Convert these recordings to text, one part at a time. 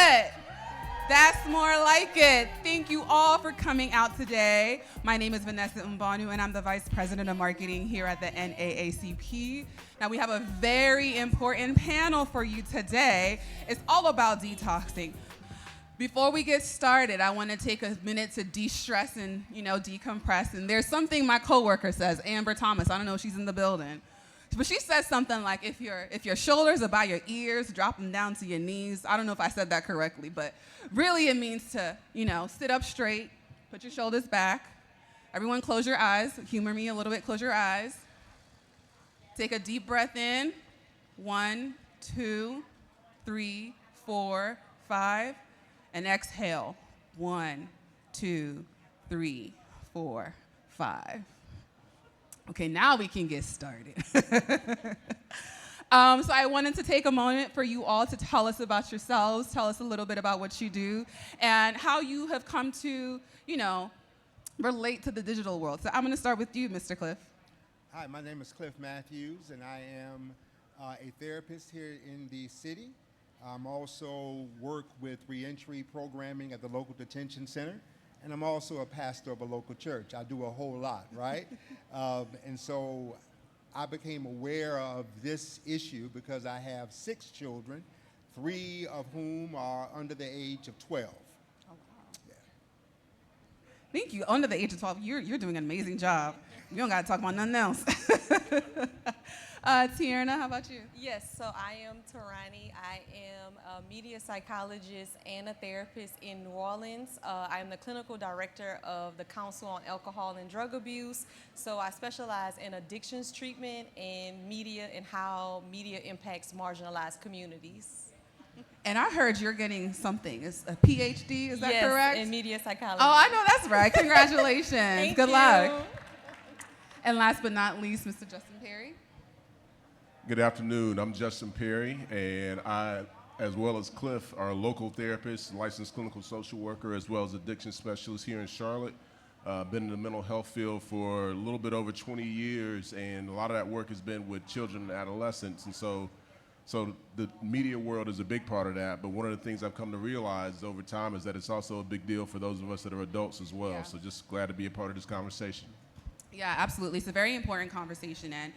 it. That's more like it. Thank you all for coming out today. My name is Vanessa Mbanu, and I'm the Vice President of Marketing here at the NAACP. Now, we have a very important panel for you today. It's all about detoxing. Before we get started, I want to take a minute to de-stress and, decompress. And there's something my coworker says, Amber Thomas. I don't know if she's in the building. But she says something like, if your shoulders are by your ears, drop them down to your knees. I don't know if I said that correctly, but really it means to, sit up straight, put your shoulders back. Everyone close your eyes. Humor me a little bit. Close your eyes. Take a deep breath in. 1, 2, 3, 4, 5. And exhale. 1, 2, 3, 4, 5. Okay, now we can get started. So I wanted to take a moment for you all to tell us about yourselves, tell us a little bit about what you do, and how you have come to, relate to the digital world. So I'm going to start with you, Mr. Cliff. Hi, my name is Cliff Matthews, and I am a therapist here in the city. I'm also work with reentry programming at the local detention center. And I'm also a pastor of a local church. I do a whole lot, right? And so I became aware of this issue because I have 6 children, 3 of whom are under the age of 12. Oh, wow. Yeah. Thank you. Under the age of 12, you're doing an amazing job. You don't got to talk about nothing else. Tierna, how about you? Yes, so I am Tarani. I am a media psychologist and a therapist in New Orleans. I am the clinical director of the Council on Alcohol and Drug Abuse. So I specialize in addictions treatment and media and how media impacts marginalized communities. And I heard you're getting something. It's a PhD, is that correct? Yes, in media psychology. Oh, I know that's right. Congratulations. Thank Good you. luck. And last but not least, Mr. Justin Perry. Good afternoon. I'm Justin Perry, and I, as well as Cliff, are a local therapist, licensed clinical social worker, as well as addiction specialist here in Charlotte. Been in the mental health field for a little bit over 20 years, and a lot of that work has been with children and adolescents. And so the media world is a big part of that, but one of the things I've come to realize over time is that it's also a big deal for those of us that are adults as well. Yeah. So just glad to be a part of this conversation. Yeah, absolutely. It's a very important conversation. And,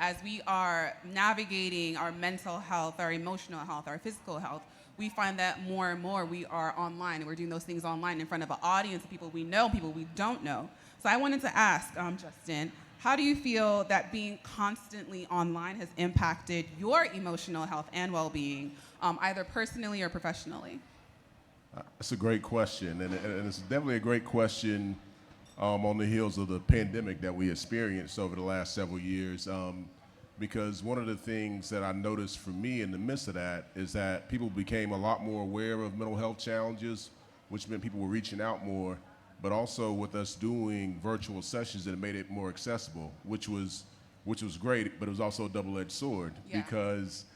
as we are navigating our mental health, our emotional health, our physical health, we find that more and more we are online and we're doing those things online in front of an audience of people we know, people we don't know. So I wanted to ask, Justin, how do you feel that being constantly online has impacted your emotional health and well-being, either personally or professionally? That's a great question. And it's definitely a great question on the heels of the pandemic that we experienced over the last several years, because one of the things that I noticed for me in the midst of that is that people became a lot more aware of mental health challenges, which meant people were reaching out more, but also with us doing virtual sessions, it made it more accessible, which was great, but it was also a double-edged sword. Yeah. Because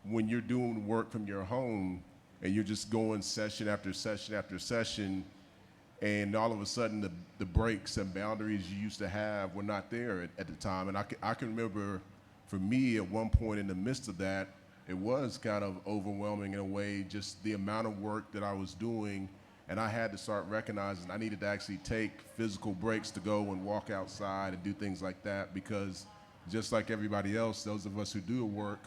when you're doing work from your home and you're just going session after session after session, and all of a sudden the breaks and boundaries you used to have were not there at the time. And I can remember for me at one point in the midst of that, it was kind of overwhelming in a way, just the amount of work that I was doing, and I had to start recognizing I needed to actually take physical breaks to go and walk outside and do things like that, because just like everybody else, those of us who do the work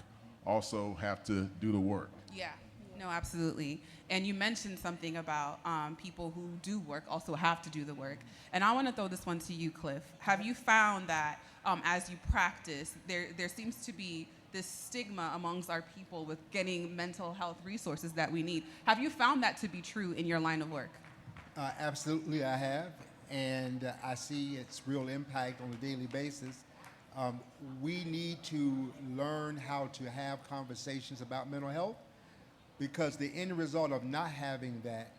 also have to do the work. Yeah. No, absolutely. And you mentioned something about people who do work also have to do the work. And I want to throw this one to you, Cliff. Have you found that as you practice, there seems to be this stigma amongst our people with getting mental health resources that we need? Have you found that to be true in your line of work? Absolutely, I have. And I see its real impact on a daily basis. We need to learn how to have conversations about mental health, because the end result of not having that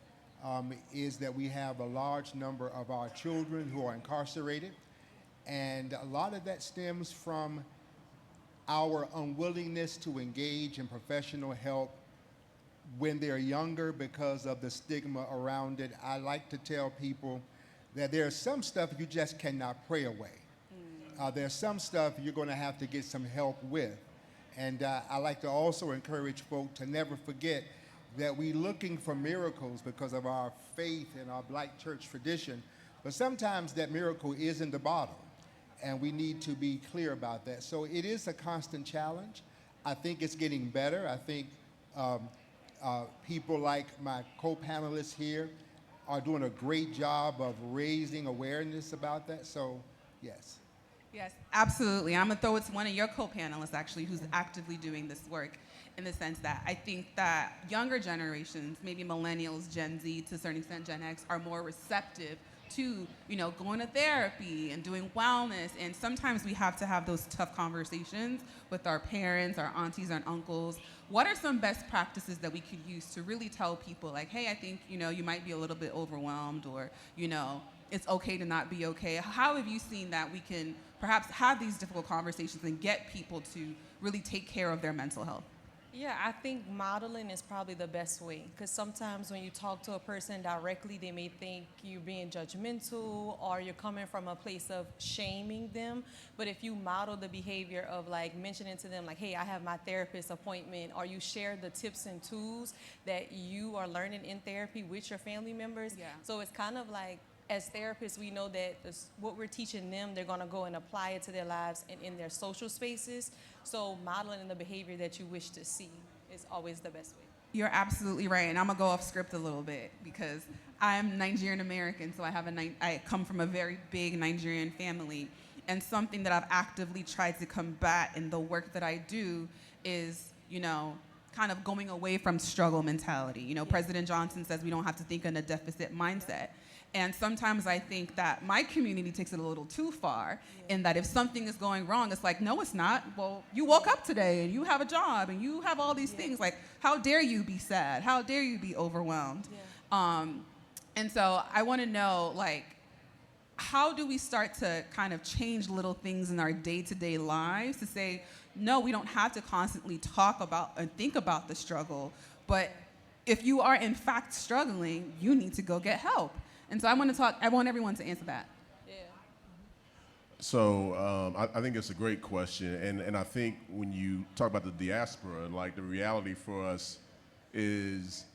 is that we have a large number of our children who are incarcerated, and a lot of that stems from our unwillingness to engage in professional help when they're younger because of the stigma around it. I like to tell people that there's some stuff you just cannot pray away. There's some stuff you're going to have to get some help with. And I like to also encourage folk to never forget that we're looking for miracles because of our faith and our black church tradition, but sometimes that miracle is in the bottle, and we need to be clear about that. So it is a constant challenge. I think it's getting better. I think people like my co-panelists here are doing a great job of raising awareness about that. So, yes. Yes, absolutely. I'm going to throw it to one of your co-panelists, actually, who's actively doing this work, in the sense that I think that younger generations, maybe millennials, Gen Z, to a certain extent Gen X, are more receptive to, going to therapy and doing wellness. And sometimes we have to have those tough conversations with our parents, our aunties, and uncles. What are some best practices that we could use to really tell people, like, hey, I think, you might be a little bit overwhelmed, or, it's okay to not be okay? How have you seen that we can perhaps have these difficult conversations and get people to really take care of their mental health? Yeah, I think modeling is probably the best way, because sometimes when you talk to a person directly, they may think you're being judgmental or you're coming from a place of shaming them. But if you model the behavior of like mentioning to them like, hey, I have my therapist appointment, or you share the tips and tools that you are learning in therapy with your family members. Yeah. So it's kind of like, as therapists, we know that what we're teaching them, they're going to go and apply it to their lives and in their social spaces. So modeling the behavior that you wish to see is always the best way. You're absolutely right, and I'm gonna go off script a little bit because I'm Nigerian American, so I come from a very big Nigerian family, and something that I've actively tried to combat in the work that I do is, kind of going away from struggle mentality. Yeah. President Johnson says we don't have to think in a deficit mindset. And sometimes I think that my community takes it a little too far, in that if something is going wrong, it's like, no, it's not. Well, you woke up today and you have a job and you have all these things. Like, how dare you be sad? How dare you be overwhelmed? Yeah. And so I want to know, like, how do we start to kind of change little things in our day-to-day lives to say, no, we don't have to constantly talk about and think about the struggle, but if you are in fact struggling, you need to go get help. And so I want everyone to answer that. Yeah. So I think it's a great question, and I think when you talk about the diaspora, like the reality for us is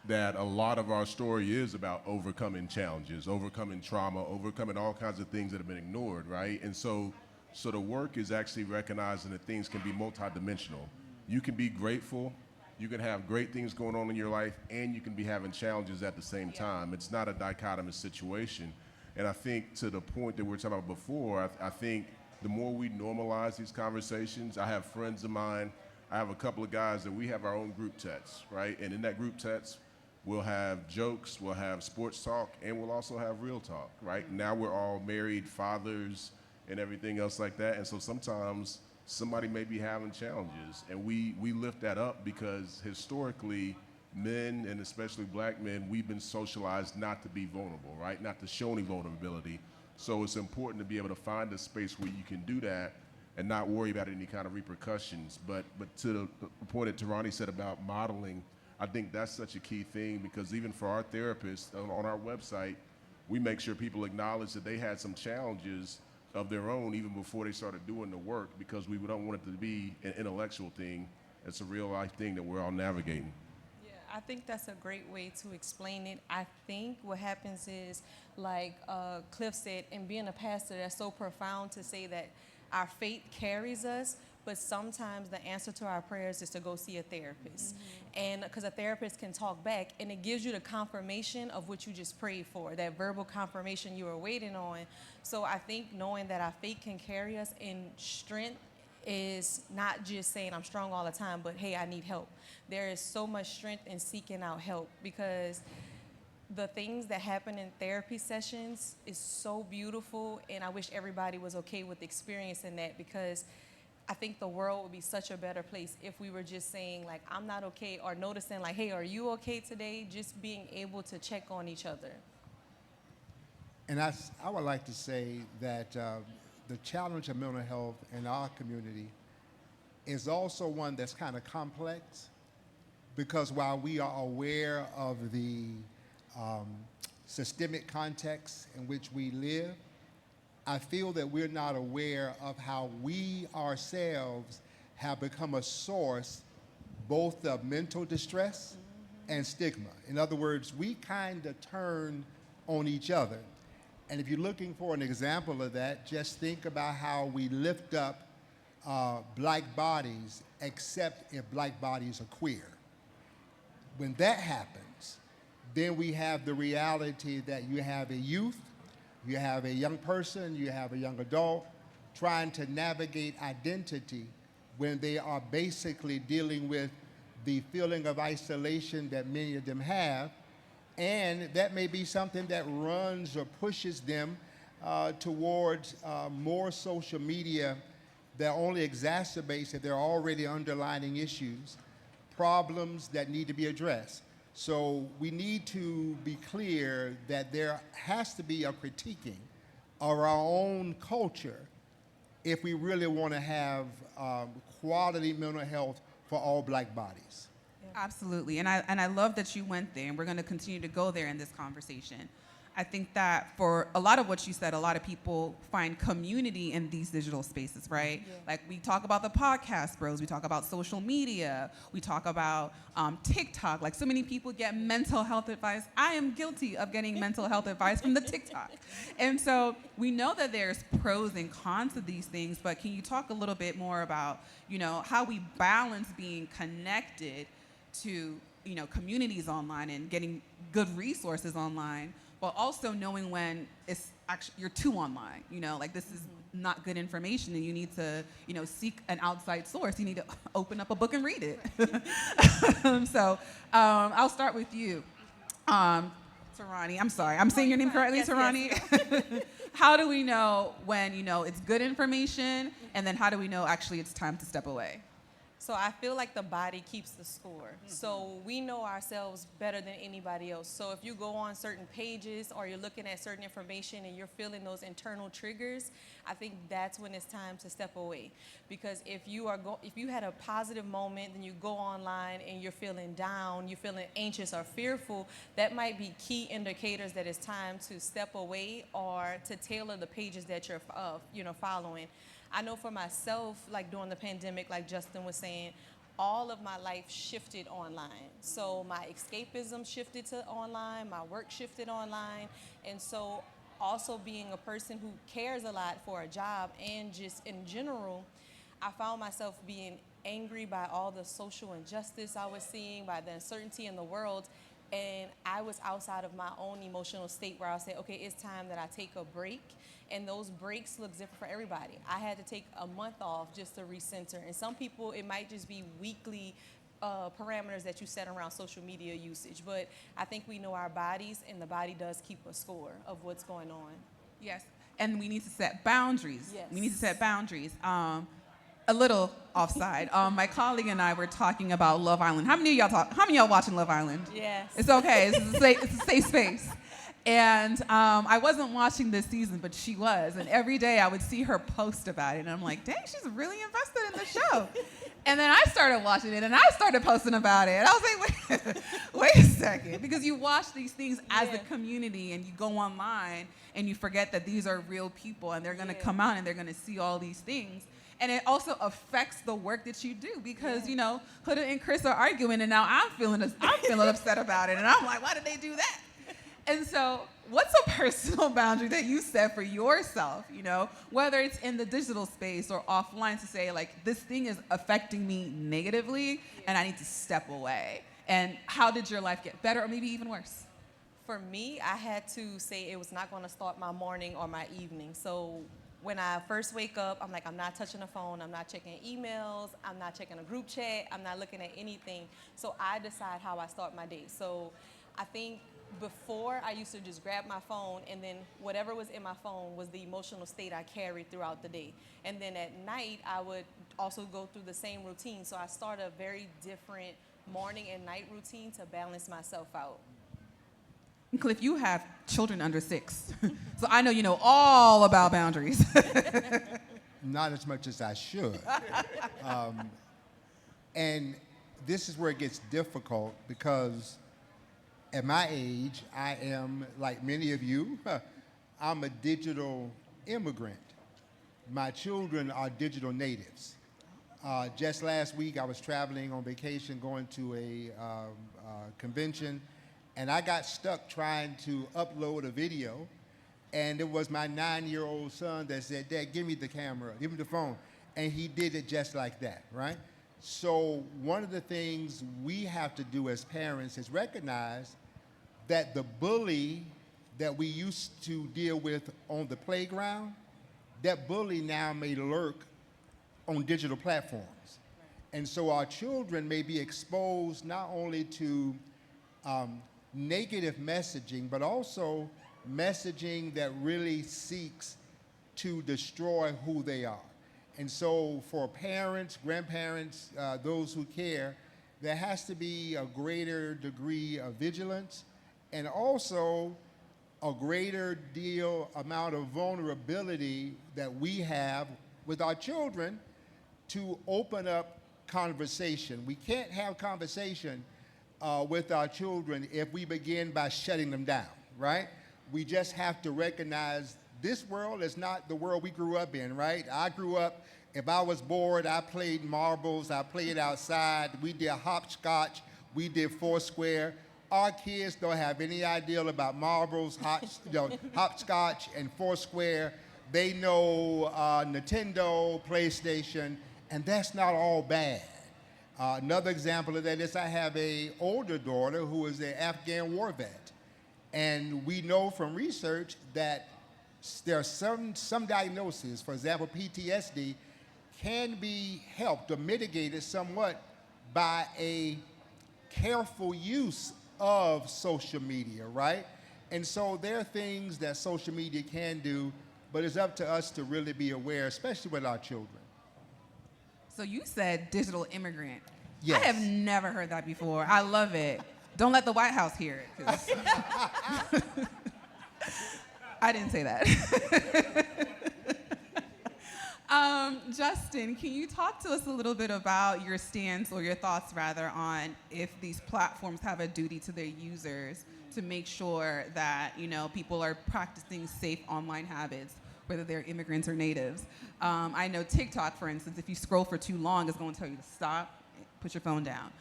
that a lot of our story is about overcoming challenges, overcoming trauma, overcoming all kinds of things that have been ignored, right? And so the work is actually recognizing that things can be multidimensional. You can be grateful, you can have great things going on in your life, and you can be having challenges at the same time. It's not a dichotomous situation. And I think to the point that we were talking about before, I think the more we normalize these conversations, I have friends of mine, I have a couple of guys that we have our own group text, right? And in that group text, we'll have jokes, we'll have sports talk, and we'll also have real talk, right? Now we're all married fathers and everything else like that. And so sometimes somebody may be having challenges, and we lift that up because historically, men, and especially black men, we've been socialized not to be vulnerable, right? Not to show any vulnerability. So it's important to be able to find a space where you can do that and not worry about any kind of repercussions. But to the point that Tarani said about modeling, I think that's such a key thing, because even for our therapists on our website, we make sure people acknowledge that they had some challenges of their own even before they started doing the work, because we don't want it to be an intellectual thing. It's a real life thing that we're all navigating. Yeah, I think that's a great way to explain it. I think what happens is, like Cliff said, and being a pastor, that's so profound to say that our faith carries us, but sometimes the answer to our prayers is to go see a therapist. And because a therapist can talk back, and it gives you the confirmation of what you just prayed for, that verbal confirmation you were waiting on. So I think knowing that our faith can carry us, in strength is not just saying I'm strong all the time, but hey, I need help. There is so much strength in seeking out help, because the things that happen in therapy sessions is so beautiful, and I wish everybody was okay with experiencing that, because I think the world would be such a better place if we were just saying, like, I'm not okay, or noticing, like, hey, are you okay today? Just being able to check on each other. And I would like to say that the challenge of mental health in our community is also one that's kind of complex, because while we are aware of the systemic context in which we live, I feel that we're not aware of how we ourselves have become a source both of mental distress and stigma. In other words, we kind of turn on each other. And if you're looking for an example of that, just think about how we lift up black bodies, except if black bodies are queer. When that happens, then we have the reality that you have a youth, you have a young person, you have a young adult trying to navigate identity when they are basically dealing with the feeling of isolation that many of them have. And that may be something that runs or pushes them towards more social media that only exacerbates if there are already underlying issues, problems that need to be addressed. So we need to be clear that there has to be a critiquing of our own culture if we really want to have quality mental health for all black bodies. Absolutely. And I love that you went there, and we're going to continue to go there in this conversation. I think that for a lot of what you said, a lot of people find community in these digital spaces, right? Yeah. Like we talk about the podcast bros, we talk about social media, we talk about TikTok. Like so many people get mental health advice. I am guilty of getting mental health advice from the TikTok. And so we know that there's pros and cons to these things, but can you talk a little bit more about, how we balance being connected to, communities online and getting good resources online, but also knowing when it's actually you're too online, like this is not good information and you need to, seek an outside source. You need to open up a book and read it. So I'll start with you. Tarani, I'm sorry, I'm saying your name correctly, Yes, Tarani? yes. How do we know when, it's good information, and then how do we know actually it's time to step away? So I feel like the body keeps the score. So we know ourselves better than anybody else. So if you go on certain pages or you're looking at certain information and you're feeling those internal triggers, I think that's when it's time to step away. Because if you had a positive moment, then you go online and you're feeling down, you're feeling anxious or fearful, that might be key indicators that it's time to step away or to tailor the pages that you're following. I know for myself, like during the pandemic, like Justin was saying, all of my life shifted online. So my escapism shifted to online, my work shifted online. And so also being a person who cares a lot for a job and just in general, I found myself being angry by all the social injustice I was seeing, by the uncertainty in the world. And I was outside of my own emotional state where I was saying, okay, it's time that I take a break. And those breaks look different for everybody. I had to take a month off just to recenter. And some people, it might just be weekly parameters that you set around social media usage. But I think we know our bodies, and the body does keep a score of what's going on. Yes, and we need to set boundaries. Yes. We need to set boundaries. A little offside. My colleague and I were talking about Love Island. How many of y'all watching Love Island? Yes. It's okay. It's a safe space. And I wasn't watching this season, but she was. And every day I would see her post about it. And I'm like, dang, she's really invested in the show. And then I started watching it, and I started posting about it. And I was like, wait a second. Because you watch these things as a community, and you go online, and you forget that these are real people, and they're going to come out, and they're going to see all these things. And it also affects the work that you do because, Huda and Chris are arguing, and now I'm feeling upset about it. And I'm like, why did they do that? And so what's a personal boundary that you set for yourself, whether it's in the digital space or offline, to say, like, this thing is affecting me negatively and I need to step away? And how did your life get better or maybe even worse? For me, I had to say it was not going to start my morning or my evening. So when I first wake up, I'm like, I'm not touching the phone, I'm not checking emails, I'm not checking a group chat, I'm not looking at anything. So I decide how I start my day. So I think before, I used to just grab my phone, and then whatever was in my phone was the emotional state I carried throughout the day. And then at night, I would also go through the same routine. So I start a very different morning and night routine to balance myself out. Cliff, you have children under 6. So I know you know all about boundaries. Not as much as I should. And this is where it gets difficult because at my age, I am, like many of you, I'm a digital immigrant. My children are digital natives. Just last week, I was traveling on vacation, going to a convention, and I got stuck trying to upload a video. And it was my 9-year-old son that said, "Dad, give me the camera, give me the phone." And he did it just like that, right? So one of the things we have to do as parents is recognize that the bully that we used to deal with on the playground, that bully now may lurk on digital platforms. And so our children may be exposed not only to negative messaging, but also messaging that really seeks to destroy who they are. And so for parents, grandparents, those who care, there has to be a greater degree of vigilance and also a greater amount of vulnerability that we have with our children to open up conversation. We can't have conversation with our children if we begin by shutting them down, right? We just have to recognize this world is not the world we grew up in, right? I grew up, if I was bored, I played marbles, I played outside, we did hopscotch, we did foursquare. Our kids don't have any idea about marbles, hopscotch, and foursquare. They know Nintendo, PlayStation, and that's not all bad. Another example of that is I have an older daughter who is an Afghan war vet. And we know from research that there are some diagnoses, for example, PTSD, can be helped or mitigated somewhat by a careful use of social media, right? And so there are things that social media can do, but it's up to us to really be aware, especially with our children. So you said digital immigrant. Yes. I have never heard that before. I love it. Don't let the White House hear it. 'Cause I didn't say that. Justin, can you talk to us a little bit about your stance or your thoughts rather on if these platforms have a duty to their users to make sure that, you know, people are practicing safe online habits, whether they're immigrants or natives? I know TikTok, for instance, if you scroll for too long, it's going to tell you to stop, put your phone down.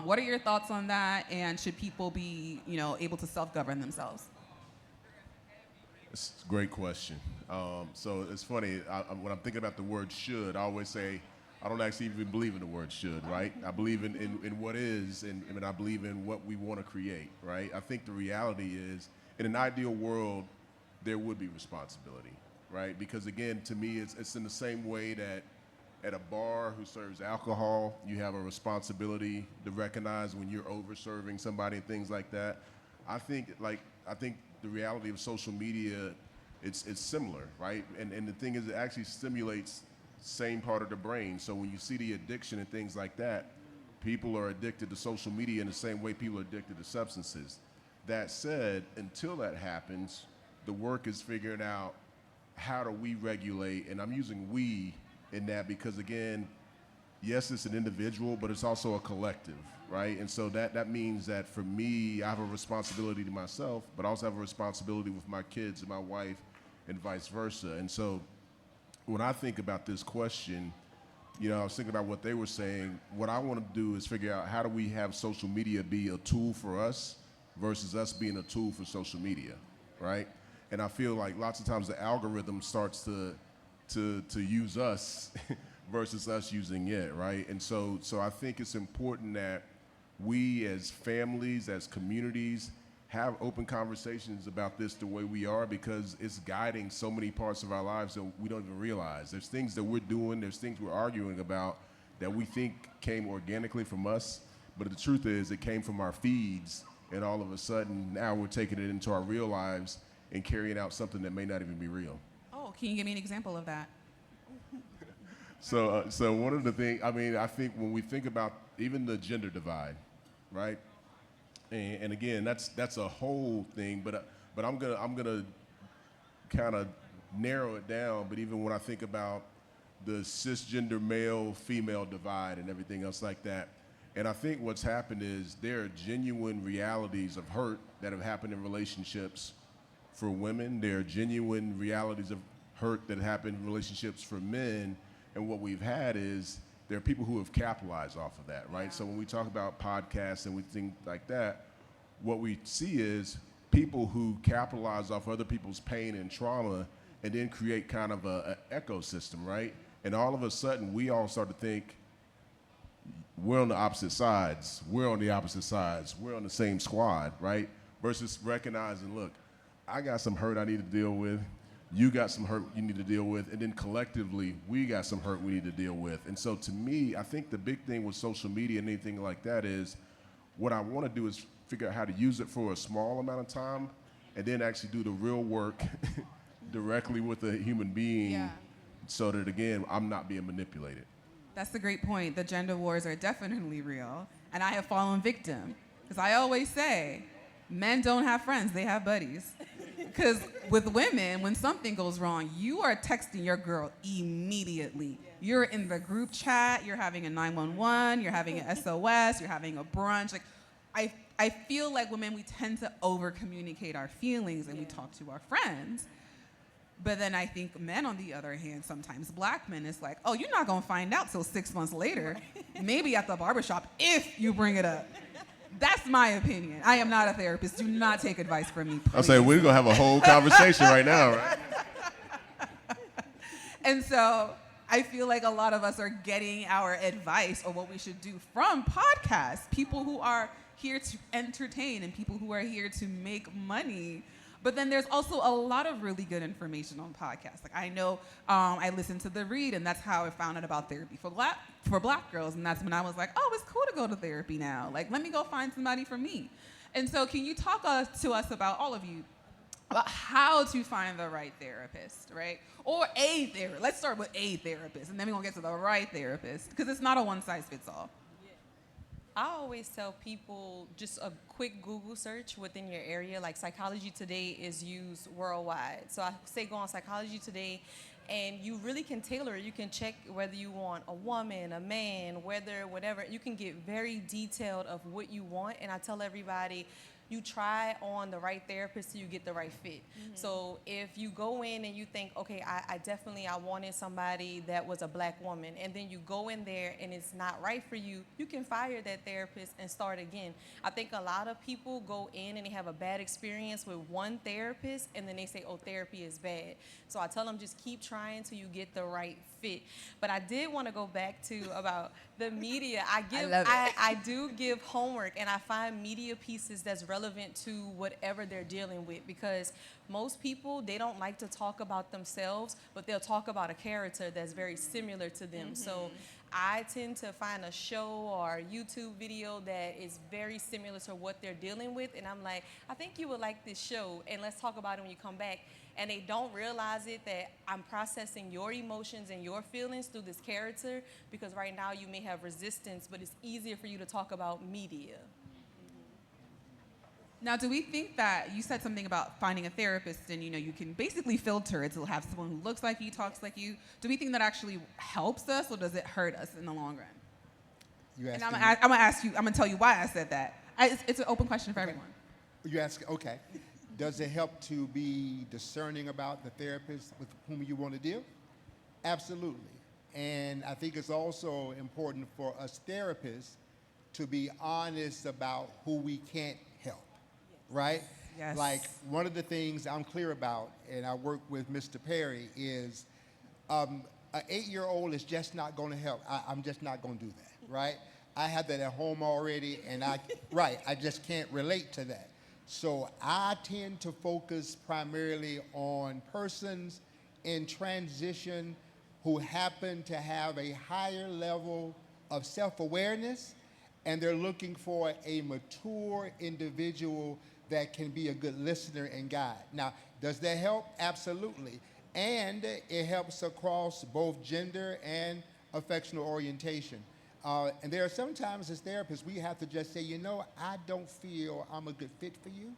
What are your thoughts on that, and should people be, you know, able to self-govern themselves? It's a great question. So it's funny, when I'm thinking about the word should, I always say, I don't actually even believe in the word should, right? I believe in what is, and I believe in what we want to create, right? I think the reality is, in an ideal world, there would be responsibility, right? Because again, to me, it's in the same way that at a bar who serves alcohol, you have a responsibility to recognize when you're over-serving somebody and things like that. I think the reality of social media, it's similar, right? And the thing is, it actually stimulates the same part of the brain. So when you see the addiction and things like that, people are addicted to social media in the same way people are addicted to substances. That said, until that happens, the work is figuring out how do we regulate, and I'm using we in that because, again, yes, it's an individual, but it's also a collective, right? And so that means that for me, I have a responsibility to myself, but I also have a responsibility with my kids and my wife and vice versa. And so when I think about this question, you know, I was thinking about what they were saying. What I want to do is figure out how do we have social media be a tool for us versus us being a tool for social media, right? And I feel like lots of times the algorithm starts to use us versus us using it, right? And so I think it's important that we as families, as communities, have open conversations about this the way we are, because it's guiding so many parts of our lives that we don't even realize. There's things that we're doing, there's things we're arguing about that we think came organically from us, but the truth is it came from our feeds, and all of a sudden now we're taking it into our real lives and carrying out something that may not even be real. Oh, can you give me an example of that? So one of the things, I mean, I think when we think about even the gender divide, right? And again, that's a whole thing, but I'm gonna kind of narrow it down. But even when I think about the cisgender male-female divide and everything else like that, and I think what's happened is there are genuine realities of hurt that have happened in relationships for women. There are genuine realities of hurt that happen in relationships for men. And what we've had is there are people who have capitalized off of that, right? So when we talk about podcasts and we think like that, what we see is people who capitalize off other people's pain and trauma and then create kind of an ecosystem, right? And all of a sudden, we all start to think, we're on the opposite sides, we're on the opposite sides, we're on the same squad, right? Versus recognizing, look, I got some hurt I need to deal with, you got some hurt you need to deal with, and then collectively, we got some hurt we need to deal with. And so to me, I think the big thing with social media and anything like that is, what I want to do is figure out how to use it for a small amount of time and then actually do the real work directly with a human being so that, again, I'm not being manipulated. That's a great point. The gender wars are definitely real, and I have fallen victim. Because I always say, men don't have friends, they have buddies. Because with women, when something goes wrong, you are texting your girl immediately. You're in the group chat, you're having a 911, you're having an SOS, you're having a brunch. Like, I feel like women, we tend to over-communicate our feelings and we talk to our friends. But then I think men, on the other hand, sometimes black men, it's like, oh, you're not going to find out till 6 months later, maybe at the barbershop, if you bring it up. That's my opinion. I am not a therapist. Do not take advice from me, please. I'll say, we're going to have a whole conversation right now, right? And so I feel like a lot of us are getting our advice or what we should do from podcasts, people who are here to entertain and people who are here to make money. But then there's also a lot of really good information on podcasts. Like, I know I listened to The Read, and that's how I found out about therapy for black girls. And that's when I was like, oh, it's cool to go to therapy now. Like, let me go find somebody for me. And so can you talk to us about, all of you, about how to find the right therapist, right? Or a therapist. Let's start with a therapist, and then we're going to get to the right therapist, because it's not a one-size-fits-all. I always tell people just a quick Google search within your area. Like, Psychology Today is used worldwide. So I say go on Psychology Today, and you really can tailor it. You can check whether you want a woman, a man, whatever. You can get very detailed of what you want. And I tell everybody, you try on the right therapist so you get the right fit. Mm-hmm. So if you go in and you think, okay, I wanted somebody that was a black woman, and then you go in there and it's not right for you, you can fire that therapist and start again. I think a lot of people go in and they have a bad experience with one therapist, and then they say, oh, therapy is bad. So I tell them, just keep trying till you get the right fit. But I did want to go back to about the media. I do give homework, and I find media pieces that's relevant to whatever they're dealing with, because most people, they don't like to talk about themselves, but they'll talk about a character that's very similar to them. Mm-hmm. So I tend to find a show or a YouTube video that is very similar to what they're dealing with, and I'm like, I think you would like this show, and let's talk about it when you come back. And they don't realize it, that I'm processing your emotions and your feelings through this character, because right now you may have resistance, but it's easier for you to talk about media. Now, do we think that, you said something about finding a therapist and, you can basically filter it to have someone who looks like you, talks like you. Do we think that actually helps us, or does it hurt us in the long run? And I'm gonna tell you why I said that. It's an open question for everyone. You ask, okay. Does it help to be discerning about the therapist with whom you want to deal? Absolutely. And I think it's also important for us therapists to be honest about who we can't help, right? Yes. Like, one of the things I'm clear about, and I work with Mr. Perry, is an 8-year-old is just not going to help. I'm just not going to do that, right? I have that at home already, and I just can't relate to that. So I tend to focus primarily on persons in transition who happen to have a higher level of self-awareness, and they're looking for a mature individual that can be a good listener and guide. Now, does that help? Absolutely. And it helps across both gender and affectional orientation. And there are sometimes as therapists, we have to just say, I don't feel I'm a good fit for you.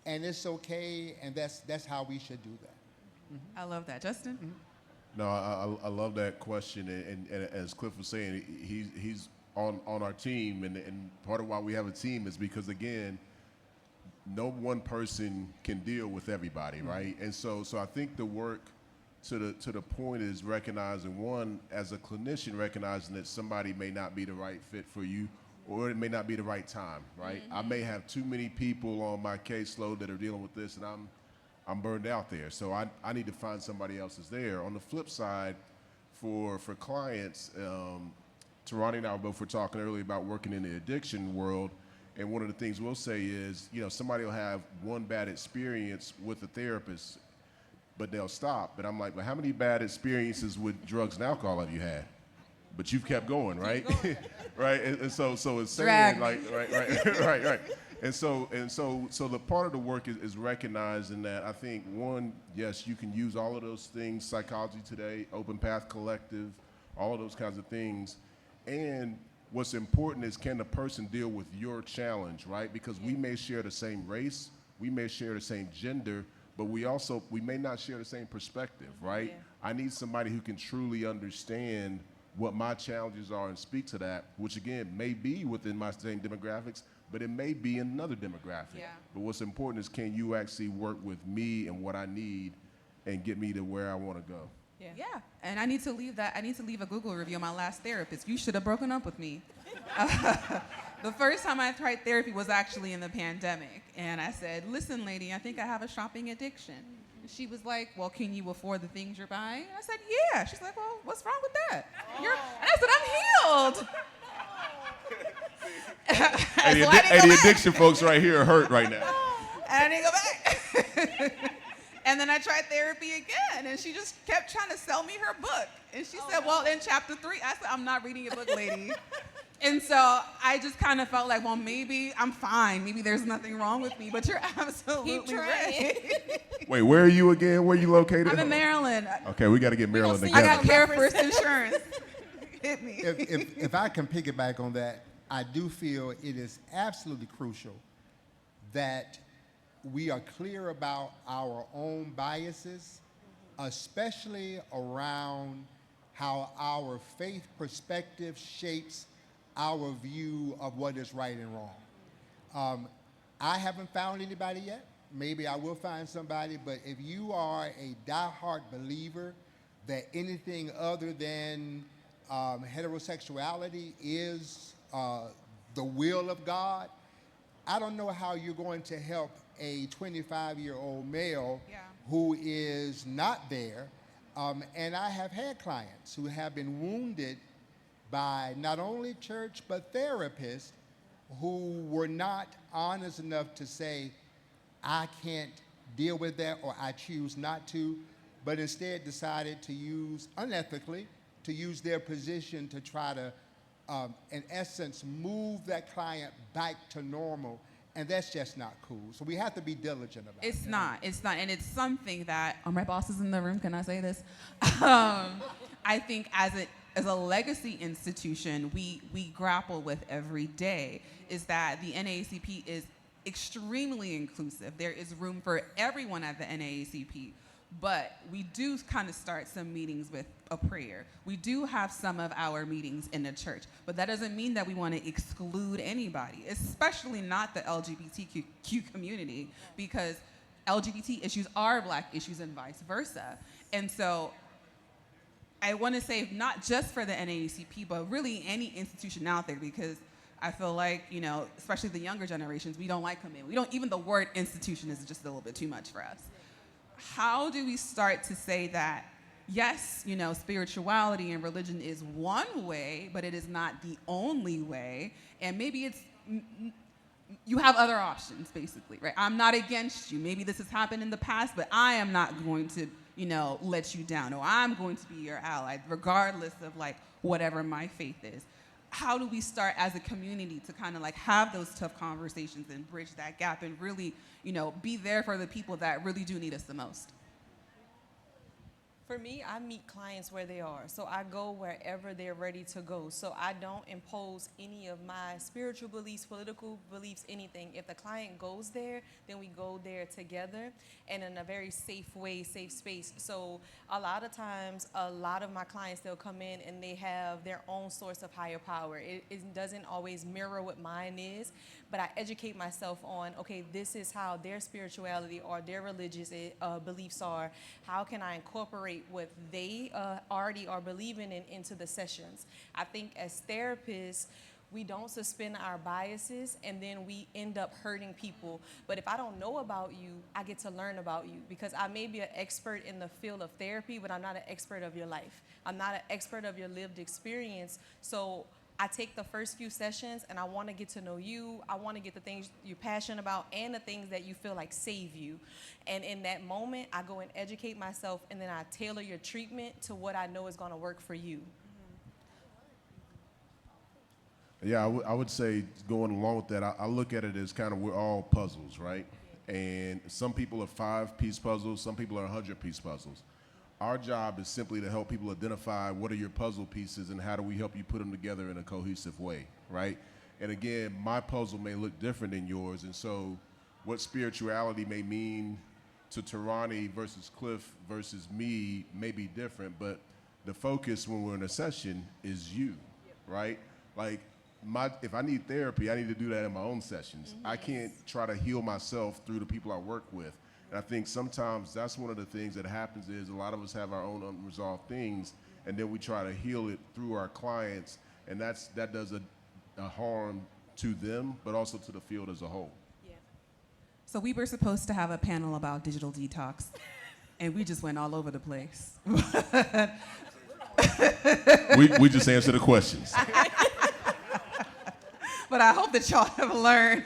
And it's okay, and that's how we should do that. Mm-hmm. I love that. Justin? Mm-hmm. No, I love that question. And as Cliff was saying, he's on our team. And part of why we have a team is because, again, no one person can deal with everybody, right? And so I think the work to the point is recognizing, one, as a clinician, recognizing that somebody may not be the right fit for you, or it may not be the right time, right? I may have too many people on my caseload that are dealing with this, and I'm burned out there. So I need to find somebody else that's there. On the flip side, for clients, Tarani and I both were talking earlier about working in the addiction world, and one of the things we'll say is, somebody will have one bad experience with a therapist, but they'll stop. But I'm like, well, how many bad experiences with drugs and alcohol have you had? But you've kept going, right? Right. And so it's saying, like, right. And so the part of the work is recognizing that. I think, one, yes, you can use all of those things, psychology today, Open Path Collective, all of those kinds of things. And what's important is, can the person deal with your challenge, right? Because we may share the same race, we may share the same gender, but we may not share the same perspective, right? Yeah. I need somebody who can truly understand what my challenges are and speak to that, which again may be within my same demographics, but it may be another demographic. Yeah. But what's important is, can you actually work with me and what I need and get me to where I want to go? Yeah, and I need to leave a Google review on my last therapist. You should have broken up with me. The first time I tried therapy was actually in the pandemic, and I said, listen, lady, I think I have a shopping addiction. And she was like, well, can you afford the things you're buying? And I said, yeah. She's like, well, what's wrong with that? And I said, I'm healed. Hey, the addiction folks right here are hurt right now. And I didn't go back. And then I tried therapy again, and she just kept trying to sell me her book. And she said, well, in chapter 3, I said, I'm not reading your book, lady. And so I just kind of felt like, well, maybe I'm fine. Maybe there's nothing wrong with me, but you're absolutely right. Wait, where are you again? Where are you located? I'm in Maryland. Okay, we got to get Maryland see. together. I got Care First Insurance. Hit me. If I can piggyback on that, I do feel it is absolutely crucial that we are clear about our own biases, especially around how our faith perspective shapes our view of what is right and wrong. I haven't found anybody yet. Maybe I will find somebody, but if you are a diehard believer that anything other than heterosexuality is the will of God, I don't know how you're going to help a 25-year-old male who is not there. And I have had clients who have been wounded by not only church but therapists who were not honest enough to say, I can't deal with that, or I choose not to, but instead decided to use, unethically, to use their position to try to, in essence, move that client back to normal. And that's just not cool. So we have to be diligent about it. It's not. And it's something that, my boss is in the room, can I say this? I think as a legacy institution, we grapple with every day, is that the NAACP is extremely inclusive. There is room for everyone at the NAACP, but we do kind of start some meetings with a prayer. We do have some of our meetings in the church, but that doesn't mean that we want to exclude anybody, especially not the LGBTQ community, because LGBT issues are Black issues and vice versa. And so I want to say, not just for the NAACP, but really any institution out there, because I feel like, especially the younger generations, we don't like them in. Even the word institution is just a little bit too much for us. How do we start to say that, yes, spirituality and religion is one way, but it is not the only way, and maybe you have other options, basically, right? I'm not against you. Maybe this has happened in the past, but I am not going to, let you down, or I'm going to be your ally, regardless of whatever my faith is. How do we start as a community to kind of have those tough conversations and bridge that gap and really, be there for the people that really do need us the most? For me, I meet clients where they are. So I go wherever they're ready to go. So I don't impose any of my spiritual beliefs, political beliefs, anything. If the client goes there, then we go there together and in a very safe way, safe space. So a lot of times, a lot of my clients, they'll come in and they have their own source of higher power. It doesn't always mirror what mine is, but I educate myself on, okay, this is how their spirituality or their religious beliefs are. How can I incorporate incorporate what they already are believing in into the sessions. I think as therapists, we don't suspend our biases and then we end up hurting people. But if I don't know about you, I get to learn about you, because I may be an expert in the field of therapy, but I'm not an expert of your life. I'm not an expert of your lived experience. So I take the first few sessions and I want to get to know you. I want to get the things you're passionate about and the things that you feel like save you. And in that moment, I go and educate myself, and then I tailor your treatment to what I know is going to work for you. Yeah, I would say, going along with that, I look at it as kind of, we're all puzzles, right? And some people are 5-piece puzzles, some people are 100-piece puzzles. Our job is simply to help people identify what are your puzzle pieces and how do we help you put them together in a cohesive way, right? And again, my puzzle may look different than yours, and so what spirituality may mean to Tarani versus Cliff versus me may be different, but the focus when we're in a session is you, right? Like, if I need therapy, I need to do that in my own sessions. I can't try to heal myself through the people I work with. And I think sometimes that's one of the things that happens is a lot of us have our own unresolved things, and then we try to heal it through our clients, and that does a harm to them, but also to the field as a whole. Yeah. So we were supposed to have a panel about digital detox, and we just went all over the place. We just answer the questions. But I hope that y'all have learned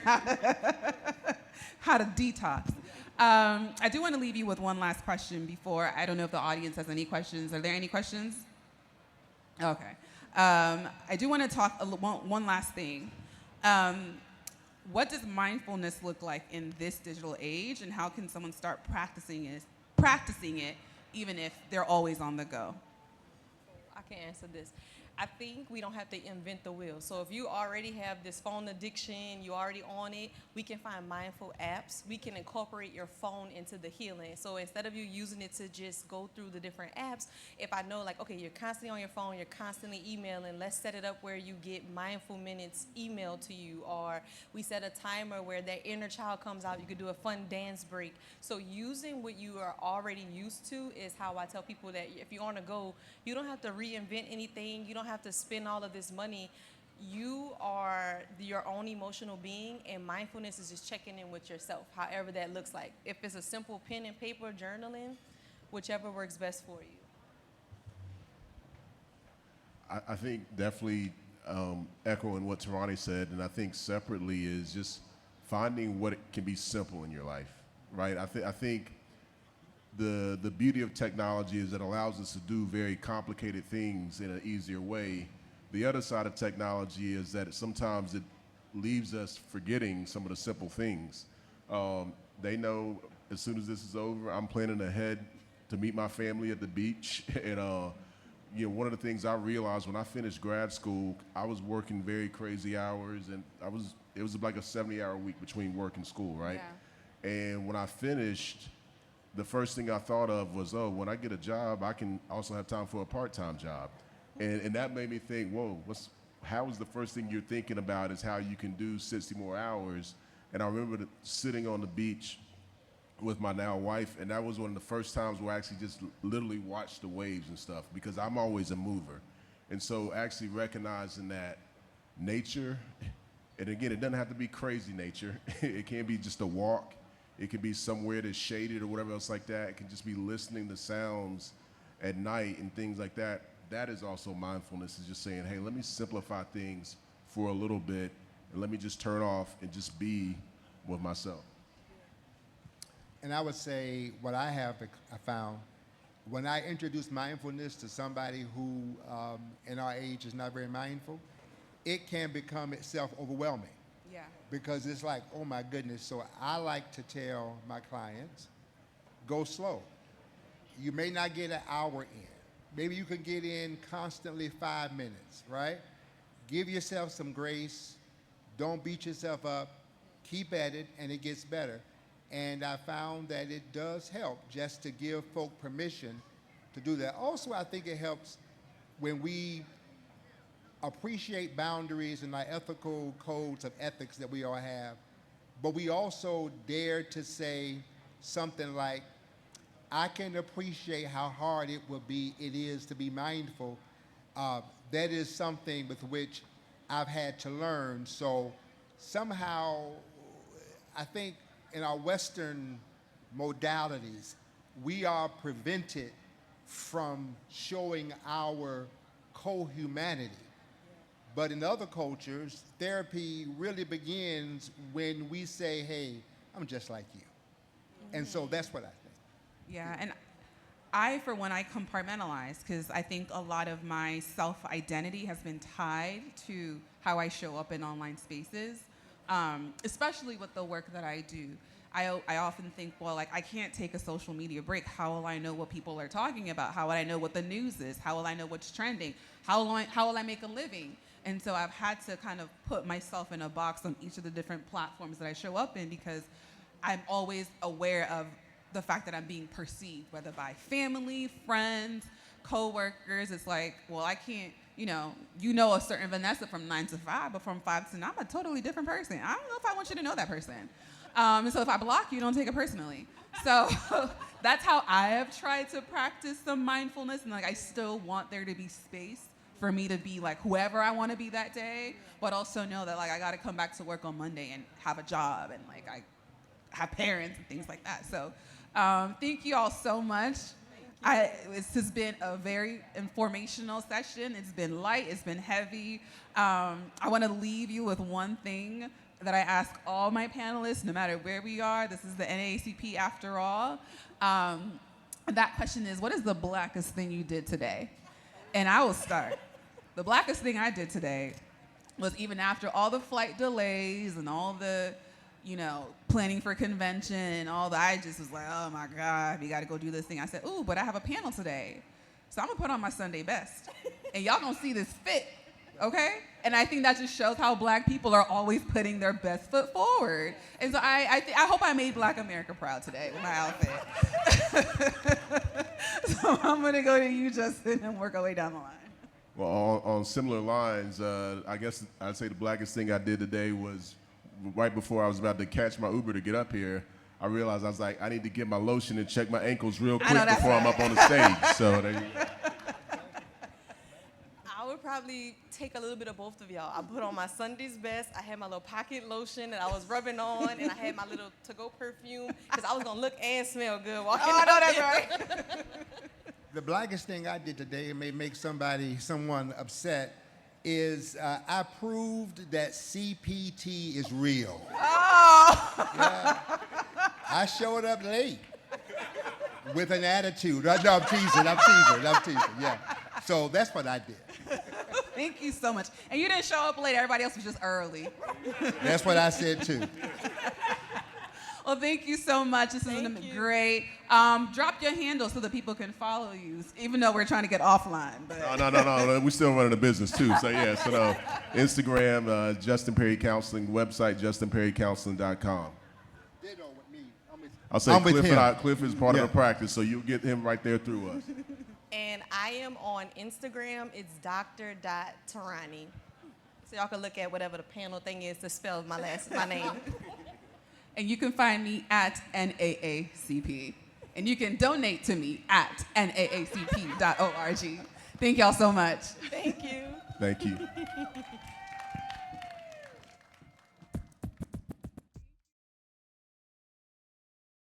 how to detox. I do want to leave you with one last question before. I don't know if the audience has any questions. Are there any questions? Okay. I do want to talk one last thing. What does mindfulness look like in this digital age, and how can someone start practicing it even if they're always on the go? I can answer this. I think we don't have to invent the wheel. So if you already have this phone addiction, you're already on it, we can find mindful apps. We can incorporate your phone into the healing. So instead of you using it to just go through the different apps, if I know, like, okay, you're constantly on your phone, you're constantly emailing, let's set it up where you get mindful minutes emailed to you, or we set a timer where that inner child comes out, you could do a fun dance break. So using what you are already used to is how I tell people that if you're on a go, you don't have to reinvent anything. You don't have to spend all of this money. You are your own emotional being, and mindfulness is just checking in with yourself, however that looks like. If it's a simple pen and paper journaling, whichever works best for you. I think definitely echoing what Tarani said, and I think separately is just finding what can be simple in your life, right? I think the beauty of technology is it allows us to do very complicated things in an easier way. The other side of technology is that sometimes it leaves us forgetting some of the simple things. They know as soon as this is over, I'm planning ahead to meet my family at the beach. And one of the things I realized when I finished grad school, I was working very crazy hours, and it was like a 70-hour week between work and school, right? Yeah. And when I finished, the first thing I thought of was, when I get a job, I can also have time for a part-time job. And that made me think, whoa, how is the first thing you're thinking about is how you can do 60 more hours? And I remember sitting on the beach with my now wife, and that was one of the first times where I actually just literally watched the waves and stuff, because I'm always a mover. And so actually recognizing that nature, and again, it doesn't have to be crazy nature. It can be just a walk. It could be somewhere that's shaded or whatever else like that. It can just be listening to sounds at night and things like that. That is also mindfulness, is just saying, hey, let me simplify things for a little bit, and let me just turn off and just be with myself. And I would say what I found, when I introduce mindfulness to somebody who in our age is not very mindful, it can become itself overwhelming. Yeah. Because it's like, oh my goodness. So I like to tell my clients, go slow. You may not get an hour in. Maybe you can get in constantly 5 minutes, right? Give yourself some grace. Don't beat yourself up. Keep at it, and it gets better. And I found that it does help just to give folk permission to do that. Also, I think it helps when we appreciate boundaries and our ethical codes of ethics that we all have, but we also dare to say something like, I can appreciate how hard it is to be mindful. That is something with which I've had to learn. So somehow, I think in our Western modalities, we are prevented from showing our co-humanity. But in other cultures, therapy really begins when we say, hey, I'm just like you. And so that's what I think. Yeah, and for one, I compartmentalize because I think a lot of my self-identity has been tied to how I show up in online spaces, especially with the work that I do. I often think, well, like, I can't take a social media break. How will I know what people are talking about? How will I know what the news is? How will I know what's trending? How will I make a living? And so I've had to kind of put myself in a box on each of the different platforms that I show up in because I'm always aware of the fact that I'm being perceived, whether by family, friends, coworkers. It's like, well, I can't, you know a certain Vanessa from 9 to 5, but from 5 to 9, I'm a totally different person. I don't know if I want you to know that person. And so if I block you, don't take it personally. So that's how I have tried to practice some mindfulness. And like, I still want there to be space for me to be like whoever I want to be that day, but also know that like I got to come back to work on Monday and have a job and like I have parents and things like that. So thank you all so much. This has been a very informational session. It's been light, it's been heavy. I want to leave you with one thing that I ask all my panelists, no matter where we are. This is the NAACP after all. That question is, what is the blackest thing you did today? And I will start. The blackest thing I did today was, even after all the flight delays and all the, planning for convention and I just was like, oh my God, we got to go do this thing. I said, ooh, but I have a panel today. So I'm gonna put on my Sunday best. And y'all gonna see this fit, okay? And I think that just shows how Black people are always putting their best foot forward. And so I hope I made Black America proud today with my outfit. So I'm gonna go to you, Justin, and work our way down the line. Well, on similar lines, I guess I'd say the blackest thing I did today was right before I was about to catch my Uber to get up here. I realized I was like, I need to get my lotion and check my ankles real quick before I'm up on the stage. So there you go. I would probably take a little bit of both of y'all. I put on my Sunday's best. I had my little pocket lotion that I was rubbing on, and I had my little to-go perfume because I was gonna look and smell good walking. Oh, I know that's right. The blackest thing I did today, it may make someone upset, is I proved that CPT is real. Oh. Yeah. I showed up late with an attitude. No, I'm teasing, yeah. So that's what I did. Thank you so much. And you didn't show up late. Everybody else was just early. That's what I said too. Well, thank you so much. This has been great. Drop your handle so that people can follow you, even though we're trying to get offline. But. No. We're still running the business too. So yeah, Instagram, Justin Perry Counseling, website, justinperrycounseling.com. Ditto with me. I'll say Cliff is part of the practice, so you'll get him right there through us. And I am on Instagram. It's Dr.Tarani. So y'all can look at whatever the panel thing is to spell my name. And you can find me at NAACP. And you can donate to me at naacp.org. Thank y'all so much. Thank you. Thank you.